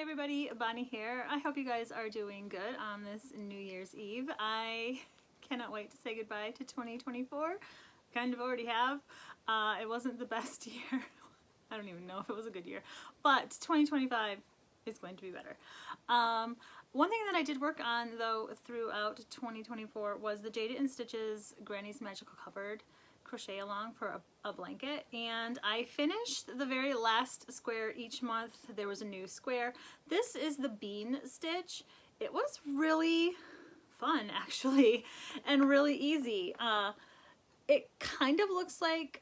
Hi everybody, Bonnie here. I hope you guys are doing good on this New Year's Eve. I cannot wait to say goodbye to 2024. Kind of already have. It wasn't the best year. I don't even know if it was a good year, but 2025 is going to be better. One thing that I did work on though throughout 2024 was the Jaded & Stitches Granny's Magical Cupboard crochet along for a blanket, and I finished the very last square. Each month there was a new square. This is the bean stitch. It was really fun actually and really easy. It kind of looks like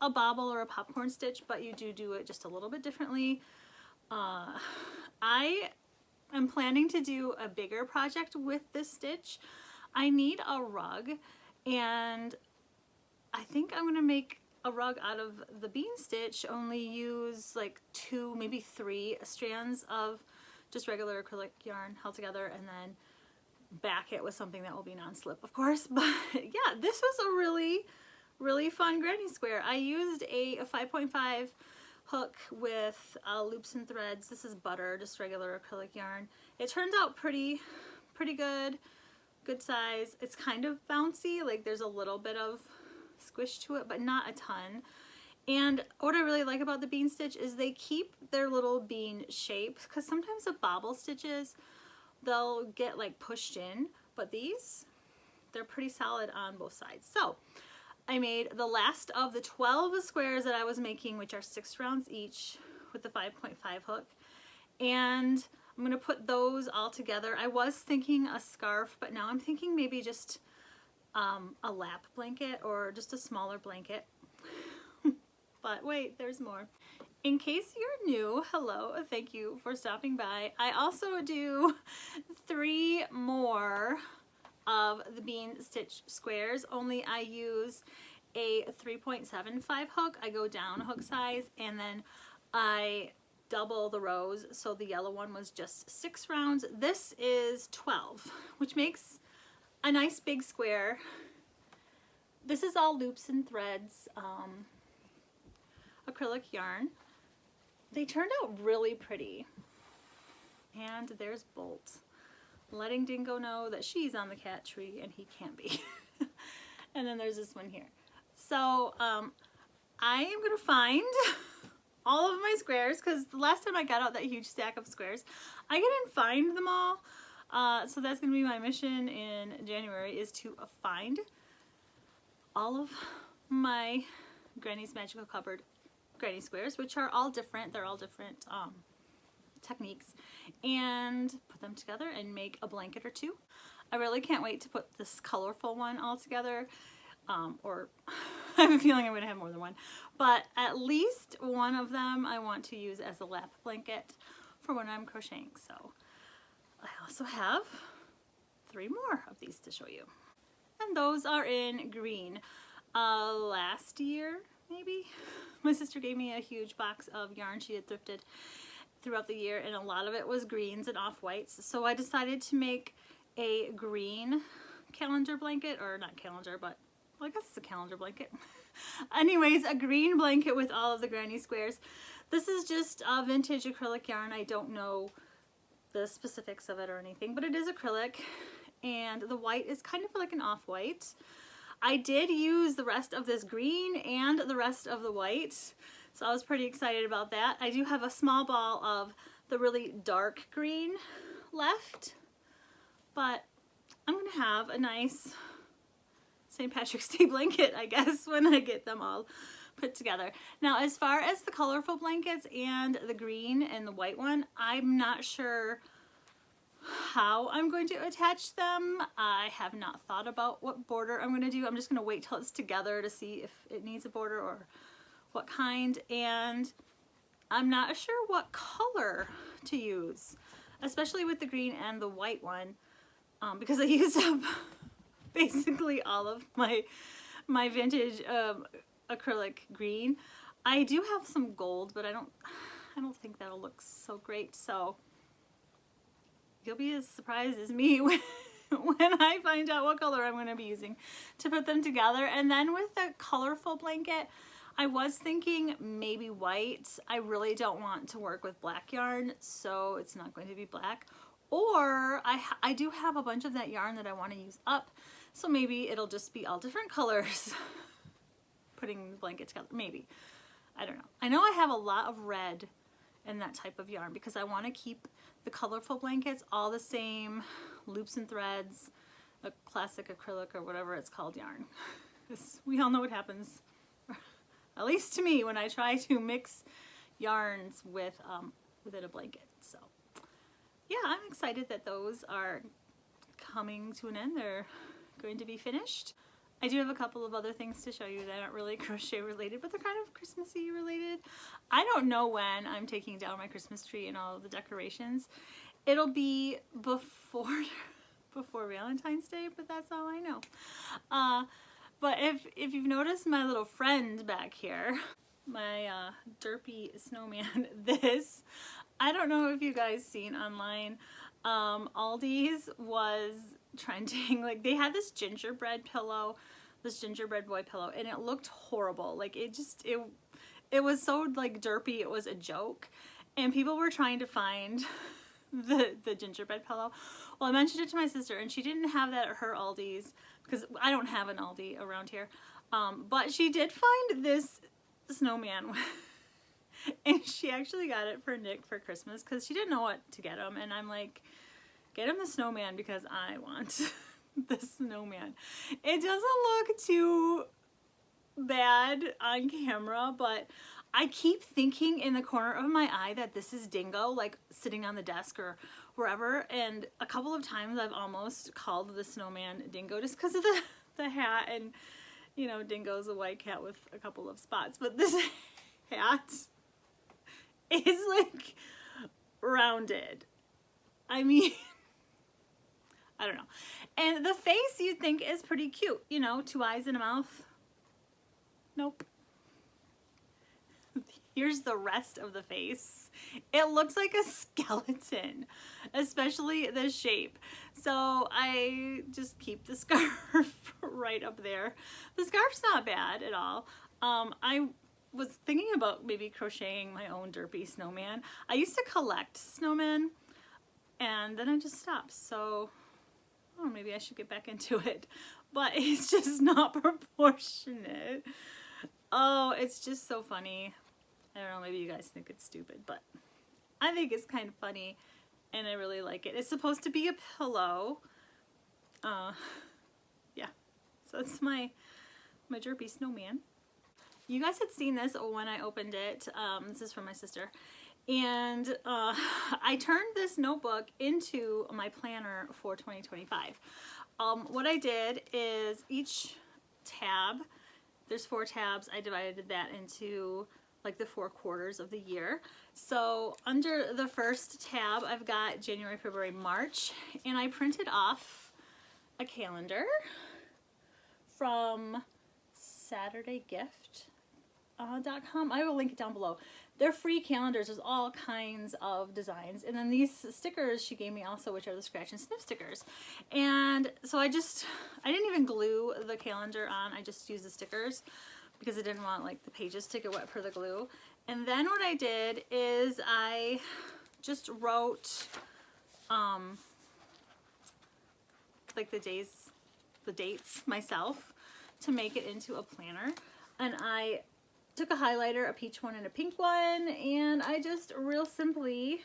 a bobble or a popcorn stitch, but you do it just a little bit differently. I am planning to do a bigger project with this stitch. I need a rug, and I think I'm gonna make a rug out of the bean stitch, only use like 2, maybe 3 strands of just regular acrylic yarn held together, and then back it with something that will be non-slip, of course. But yeah, this was a really fun granny square. I used a 5.5 hook with loops and threads. This is butter, just regular acrylic yarn. It turns out pretty good size. It's kind of bouncy, like there's a little bit of squish to it, but not a ton. And what I really like about the bean stitch is they keep their little bean shape, because sometimes the bobble stitches, they'll get like pushed in, but these, they're pretty solid on both sides. So I made the last of the 12 squares that I was making, which are 6 rounds each with the 5.5 hook, and I'm gonna put those all together. I was thinking a scarf, but now I'm thinking maybe just a lap blanket or just a smaller blanket. But wait, there's more. In case you're new, hello, thank you for stopping by. I also do 3 more of the bean stitch squares, only I use a 3.75 hook. I go down a hook size, and then I double the rows, so the yellow one was just 6 rounds. This is 12, which makes a nice big square. This is all loops and threads, acrylic yarn. They turned out really pretty. And there's Bolt, letting Dingo know that she's on the cat tree and he can't be. And then there's this one here. So I am gonna find all of my squares, because the last time I got out that huge stack of squares, I didn't find them all. So that's gonna be my mission in January, is to find all of my Granny's Magical Cupboard granny squares, which are all different. They're all different techniques, and put them together and make a blanket or 2. I really can't wait to put this colorful one all together, or I have a feeling I'm gonna have more than one, but at least one of them I want to use as a lap blanket for when I'm crocheting. So I also have 3 more of these to show you, and those are in green. Last year, maybe, my sister gave me a huge box of yarn she had thrifted throughout the year, and a lot of it was greens and off-whites. So I decided to make a green calendar blanket, or not calendar, but well, I guess it's a calendar blanket. Anyways, a green blanket with all of the granny squares. This is just a vintage acrylic yarn. I don't know the specifics of it or anything, but it is acrylic, and the white is kind of like an off-white. I did use the rest of this green and the rest of the white, so I was pretty excited about that. I do have a small ball of the really dark green left, but I'm gonna have a nice St. Patrick's Day blanket, I guess, when I get them all put together. Now, as far as the colorful blankets and the green and the white one, I'm not sure how I'm going to attach them. I have not thought about what border I'm going to do. I'm just going to wait till it's together to see if it needs a border or what kind, and I'm not sure what color to use, especially with the green and the white one, because I used up basically all of my vintage acrylic green. I do have some gold, but I don't think that'll look so great, so you'll be as surprised as me when I find out what color I'm going to be using to put them together. And then with the colorful blanket, I was thinking maybe white. I really don't want to work with black yarn, so it's not going to be black. Or I do have a bunch of that yarn that I want to use up, so maybe it'll just be all different colors. Putting the blanket together, maybe. I don't know. I know I have a lot of red in that type of yarn because I want to keep the colorful blankets all the same loops and threads, a classic acrylic or whatever it's called yarn. We all know what happens, at least to me, when I try to mix yarns with within a blanket. So yeah, I'm excited that those are coming to an end. They're going to be finished. I do have a couple of other things to show you that aren't really crochet related, but they're kind of Christmassy related. I don't know when I'm taking down my Christmas tree and all of the decorations. It'll be before Valentine's Day, but that's all I know. But if you've noticed my little friend back here, my derpy snowman, this, I don't know if you guys seen online, Aldi's was trending. Like, they had this gingerbread pillow, this gingerbread boy pillow, and it looked horrible. Like, it was so like derpy, it was a joke, and people were trying to find the gingerbread pillow. Well, I mentioned it to my sister, and she didn't have that at her Aldi's because I don't have an Aldi around here, but she did find this snowman and she actually got it for Nick for Christmas because she didn't know what to get him, and I'm like, get him the snowman because I want the snowman. It doesn't look too bad on camera, but I keep thinking in the corner of my eye that this is Dingo, like sitting on the desk or wherever, and a couple of times I've almost called the snowman Dingo just because of the hat, and you know, Dingo's a white cat with a couple of spots, but this hat is like rounded. I mean, I don't know. And the face you'd think is pretty cute, you know, 2 eyes and a mouth. Nope. Here's the rest of the face. It looks like a skeleton, especially the shape. So I just keep the scarf right up there. The scarf's not bad at all. I was thinking about maybe crocheting my own derpy snowman. I used to collect snowmen, and then I just stopped. So oh, maybe I should get back into it. But it's just not proportionate. Oh, it's just so funny. I don't know, maybe you guys think it's stupid, but I think it's kind of funny, and I really like it. It's supposed to be a pillow. Yeah, so it's my derpy snowman. You guys had seen this when I opened it. This is from my sister. And I turned this notebook into my planner for 2025. What I did is each tab, there's 4 tabs, I divided that into like the 4 quarters of the year. So under the first tab, I've got January, February, March, and I printed off a calendar from SaturdayGift.com. I will link it down below. They're free calendars. There's all kinds of designs. And then these stickers she gave me also, which are the scratch and sniff stickers. And so I didn't even glue the calendar on. I just used the stickers because I didn't want like the pages to get wet for the glue. And then what I did is I just wrote like the dates myself to make it into a planner. And I took a highlighter, a peach one and a pink one, and I just real simply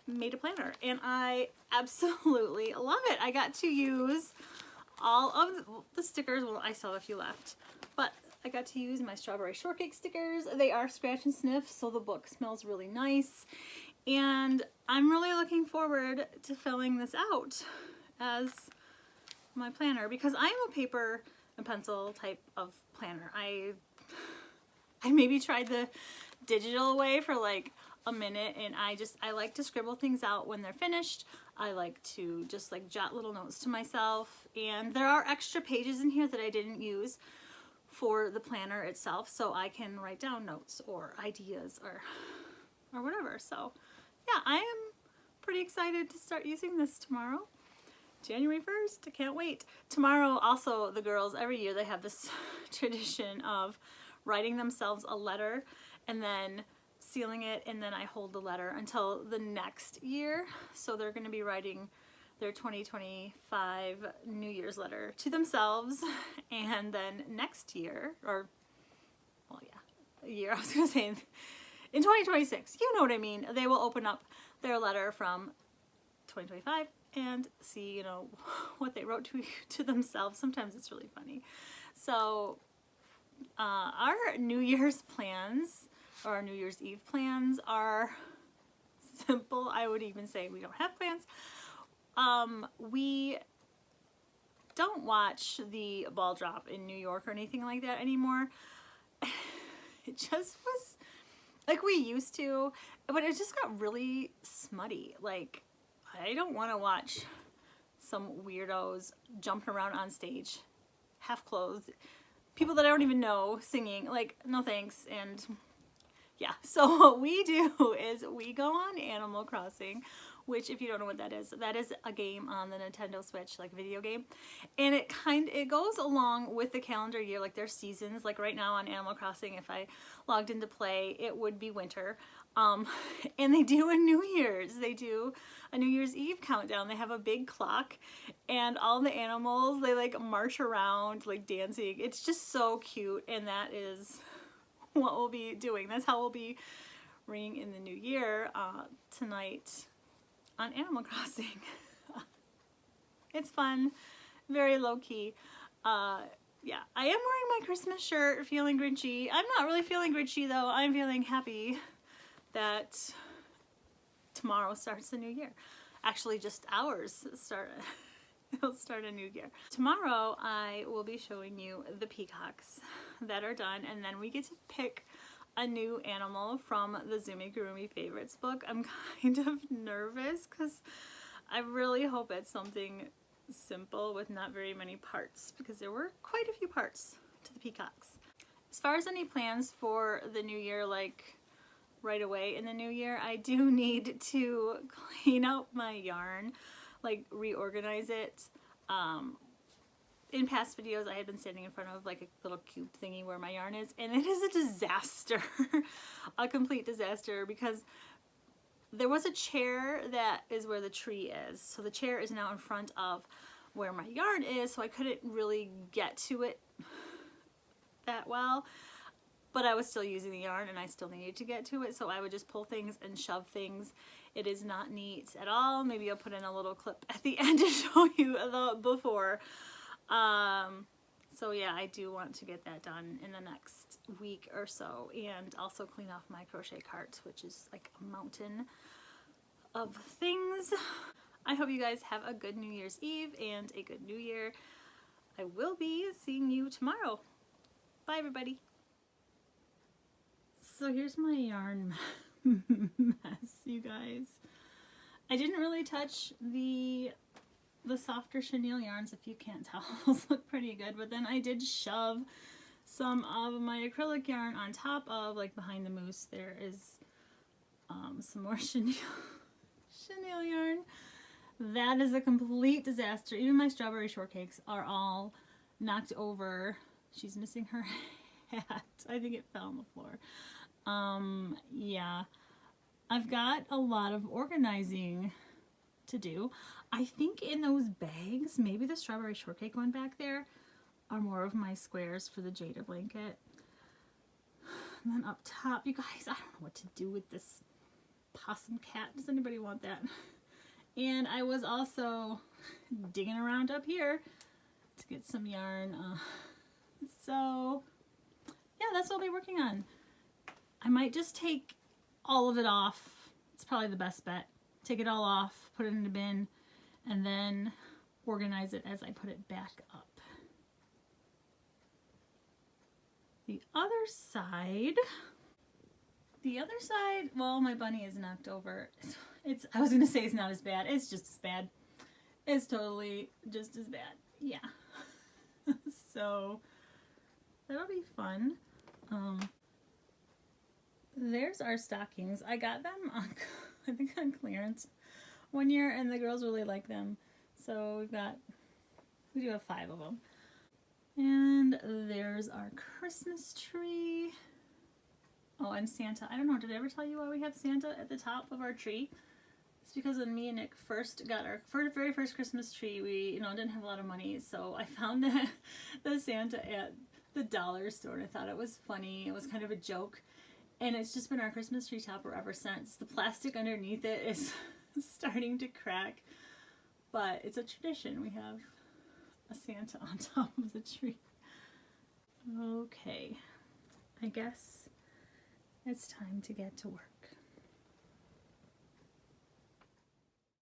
made a planner, and I absolutely love it. I got to use all of the stickers. Well, I still have a few left, but I got to use my strawberry shortcake stickers. They are scratch and sniff, so the book smells really nice, and I'm really looking forward to filling this out as my planner because I'm a paper and pencil type of planner. I maybe tried the digital way for like a minute, and I like to scribble things out when they're finished. I like to just like jot little notes to myself, and there are extra pages in here that I didn't use for the planner itself, so I can write down notes or ideas or whatever. So yeah, I am pretty excited to start using this tomorrow. January 1st, I can't wait. Tomorrow also, the girls, every year they have this tradition of writing themselves a letter and then sealing it, and then I hold the letter until the next year. So they're going to be writing their 2025 New Year's letter to themselves, and then next year, or well, yeah, a year, I was going to say in 2026, you know what I mean, they will open up their letter from 2025 and see, you know, what they wrote to themselves. Sometimes it's really funny. So our New Year's plans, or our New Year's Eve plans, are simple. I would even say we don't have plans. We don't watch the ball drop in New York or anything like that anymore. It just was like we used to, but it just got really smutty. Like, I don't want to watch some weirdos jumping around on stage, half clothed, people that I don't even know singing. Like, no thanks. And yeah, so what we do is we go on Animal Crossing, which, if you don't know what that is a game on the Nintendo Switch, like a video game. And it goes along with the calendar year, like there's seasons. Like right now on Animal Crossing, if I logged into play, it would be winter. And they do a New Year's Eve countdown. They have a big clock, and all the animals, they like march around like dancing. It's just so cute, and that is what we'll be doing. That's how we'll be ringing in the new year tonight on Animal Crossing. It's fun, very low-key. Yeah, I am wearing my Christmas shirt, feeling Grinchy. I'm not really feeling Grinchy though. I'm feeling happy that tomorrow starts a new year. Actually, just hours it'll start a new year. Tomorrow I will be showing you the peacocks that are done, and then we get to pick a new animal from the Zumigurumi Favorites book. I'm kind of nervous because I really hope it's something simple with not very many parts, because there were quite a few parts to the peacocks. As far as any plans for the new year, like right away in the new year, I do need to clean out my yarn, like reorganize it. In past videos, I had been standing in front of like a little cube thingy where my yarn is, and it is a disaster, a complete disaster, because there was a chair that is where the tree is. So the chair is now in front of where my yarn is, so I couldn't really get to it that well, but I was still using the yarn and I still needed to get to it, so I would just pull things and shove things. It is not neat at all. Maybe I'll put in a little clip at the end to show you the before. So yeah, I do want to get that done in the next week or so, and also clean off my crochet cart, which is like a mountain of things. I hope you guys have a good New Year's Eve and a good New Year. I will be seeing you tomorrow. Bye everybody. So here's my yarn mess, you guys. I didn't really touch the softer chenille yarns, if you can't tell. Those look pretty good, but then I did shove some of my acrylic yarn on top of, like behind the moose, there is some more chenille yarn. That is a complete disaster. Even my strawberry shortcakes are all knocked over. She's missing her hat. I think it fell on the floor. Yeah, I've got a lot of organizing to do. I think in those bags, maybe the strawberry shortcake one back there, are more of my squares for the Jada blanket. And then up top, you guys, I don't know what to do with this possum cat. Does anybody want that? And I was also digging around up here to get some yarn. So yeah, that's what I'll be working on. I might just take all of it off. It's probably the best bet. Take it all off, put it in the bin, and then organize it as I put it back up. The other side, well, my bunny is knocked over. I was going to say it's not as bad. It's just as bad. It's totally just as bad. Yeah. So that'll be fun. There's our stockings. I got them on, I think on clearance one year, and the girls really like them. So we do have 5 of them. And there's our Christmas tree. Oh, and Santa. I don't know, did I ever tell you why we have Santa at the top of our tree? It's because when me and Nick first got our very first Christmas tree, we, didn't have a lot of money, so I found the Santa at the dollar store, and I thought it was funny. It was kind of a joke, and it's just been our Christmas tree topper ever since. The plastic underneath it is starting to crack, but it's a tradition. We have a Santa on top of the tree. Okay, I guess it's time to get to work.